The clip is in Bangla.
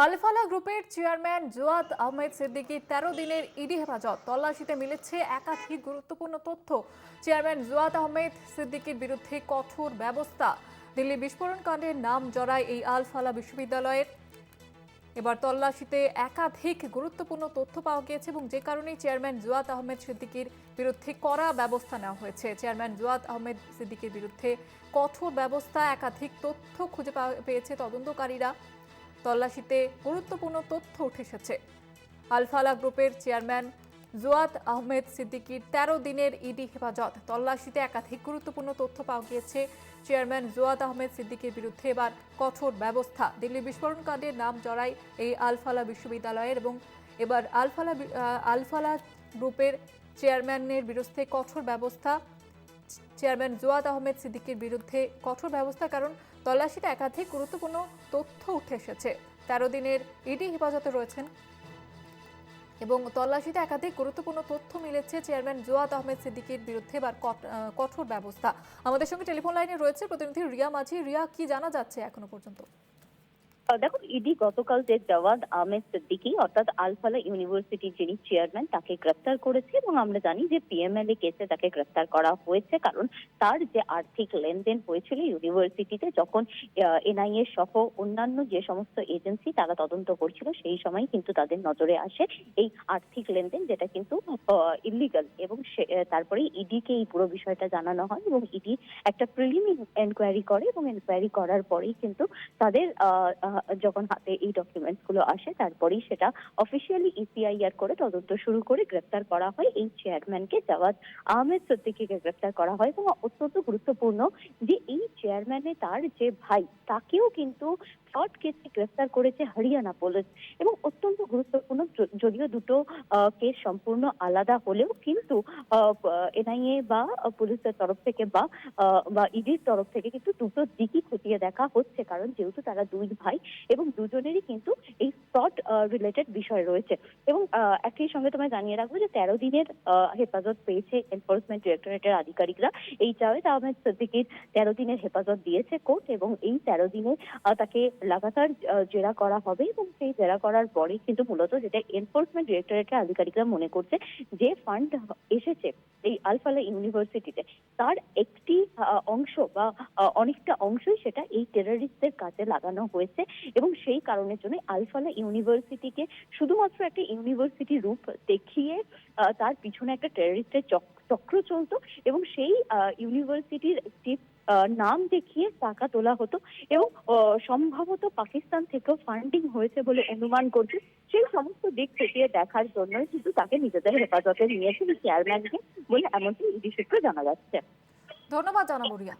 আলফালা গ্রুপের চেয়ারম্যান জোয়াদ আহমেদ সিদ্দিকীর 13 দিনের ইডি হেফাজত। তল্লাশিতে মিলেছে একাধিক গুরুত্বপূর্ণ তথ্য। চেয়ারম্যান জোয়াদ আহমেদ সিদ্দিকীর বিরুদ্ধে কঠোর ব্যবস্থা। দিল্লি বিস্ফোরণ কাণ্ডের নাম জড়ায় এই আলফালা বিশ্ববিদ্যালয়ের। এবার তল্লাশিতে একাধিক গুরুত্বপূর্ণ তথ্য পাওয়া গিয়েছে এবং যে কারণে চেয়ারম্যান জোয়াদ আহমেদ সিদ্দিকীর বিরুদ্ধে কড়া ব্যবস্থা নেওয়া হয়েছে। চেয়ারম্যান জোয়াদ আহমেদ সিদ্দিকীর বিরুদ্ধে কঠোর ব্যবস্থা, একাধিক তথ্য খুঁজে পেয়েছে তদন্তকারীরা। তল্লাশিতে গুরুত্বপূর্ণ তথ্য উঠে এসেছে। আলফালা গ্রুপের চেয়ারম্যান জোয়াদ আহমেদ সিদ্দিকীর 13 দিনের ইডি হেফাজত। তল্লাশিতে একাধিক গুরুত্বপূর্ণ তথ্য পাওয়া গিয়েছে। চেয়ারম্যান জোয়াদ আহমেদ সিদ্দিকীর বিরুদ্ধে এবার কঠোর ব্যবস্থা। দিল্লি বিস্ফোরণ কাণ্ডের নাম জড়ায় এই আলফালা বিশ্ববিদ্যালয়ের এবং এবার আলফালা গ্রুপের চেয়ারম্যানের বিরুদ্ধে কঠোর ব্যবস্থা। চেয়ারম্যান জোয়াদ আহমেদ সিদ্দিকীর বিরুদ্ধে কঠোর ব্যবস্থা, কারণ তল্লাশিতে একাধিক গুরুত্বপূর্ণ তথ্য উঠে এসেছে। 13 দিনের ইডি হেফাজতে রয়েছেন এবং তল্লাশিতে একাধিক গুরুত্বপূর্ণ তথ্য মিলেছে। চেয়ারম্যান জোয়াদ আহমেদ সিদ্দিকীর বিরুদ্ধে এবার কঠোর ব্যবস্থা। আমাদের সঙ্গে টেলিফোন লাইনে রয়েছে প্রতিনিধি রিয়া মাঝি। রিয়া, কি জানা যাচ্ছে এখনো পর্যন্ত? দেখো, ইডি গতকাল যে জওয়াদ আহমেদ সিদ্দিকী অর্থাৎ আলফালা ইউনিভার্সিটির যিনি চেয়ারম্যান তাকে গ্রেফতার করেছে এবং আমরা জানি যে পিএমএলএ কেসে তাকে গ্রেফতার করা হয়েছে, কারণ তার যে আর্থিক লেনদেন হয়েছিল ইউনিভার্সিটিতে যখন এনআইএ সহ অন্যান্য যে সমস্ত এজেন্সি তারা তদন্ত করছিল, সেই সময় কিন্তু তাদের নজরে আসে এই আর্থিক লেনদেন, যেটা কিন্তু ইলিগাল। এবং তারপরে ইডিকে এই পুরো বিষয়টা জানানো হয় এবং ইডি একটা প্রিলিমিনারি এনকোয়ারি করে এবং এনকোয়ারি করার পরেই কিন্তু তাদের যখন হাতে এই ডকুমেন্টস গুলো আসে তারপরেই সেটা অফিসিয়ালি ইসিআইআর করে তদন্ত শুরু করে গ্রেফতার করা হয় এই চেয়ারম্যানকে, জওয়াদ আহমেদ সিদ্দিকীকে গ্রেফতার করা হয়। এবং অত্যন্ত গুরুত্বপূর্ণ যে এই চেয়ারম্যানে তার যে ভাই তাকেও কিন্তু ফ্রড কেসে গ্রেফতার করেছে হরিয়ানা পুলিশ। এবং অত্যন্ত গুরুত্বপূর্ণ, যদিও দুটো কেস সম্পূর্ণ আলাদা হলেও কিন্তু এনআইএ বা পুলিশের তরফ থেকে বা ইডির তরফ থেকে কিন্তু দুটো দিকই খতিয়ে দেখা হচ্ছে, কারণ যেহেতু তারা দুই ভাই এবং দুজনেরই কিন্তু এই ফ্রড রিলেটেড বিষয় রয়েছে। এবং একই সঙ্গে তোমায় জানিয়ে রাখবো যে 13 দিনের হেফাজত পেয়েছে এনফোর্সমেন্ট ডিরেক্টরেটের আধিকারিকরা। এই জাওয়াদ আহমেদ সিদ্দিকীর 13 দিনের হেফাজত দিয়েছে কোর্ট এবং এই 13 দিনে তাকে লাগাতার জেরা করা হবে এবং সেই জেরা করার পরে কিন্তু মূলত যেটা এনফোর্সমেন্ট ডিরেক্টরেটের আধিকারিকরা মনে করছে যে ফান্ড এসেছে এই আলফালা ইউনিভার্সিটিতে, তার একটি অংশ বা অনেকটা অংশই সেটা এই টেররিস্টদের কাজে লাগানো হয়েছে। এবং সেই কারণের জন্য আলফালা ইউনিভার্সিটিকে শুধুমাত্র একটা ইউনিভার্সিটি রূপ দেখিয়ে তার পিছনে একটা টেররিস্টের চক্র চলতো এবং সেই ইউনিভার্সিটির একটি নাম দেখিয়ে টাকা তোলা হতো এবং সম্ভবত পাকিস্তান থেকেও ফান্ডিং হয়েছে বলে অনুমান করছে। সেই সমস্ত দিক থেকে দেখার জন্যই কিন্তু তাকে নিজেদের হেফাজতে নিয়েছিল চেয়ারম্যানকে বলে এমনটি ইডি সূত্রে জানা যাচ্ছে। ধন্যবাদ জানাবো রিয়া।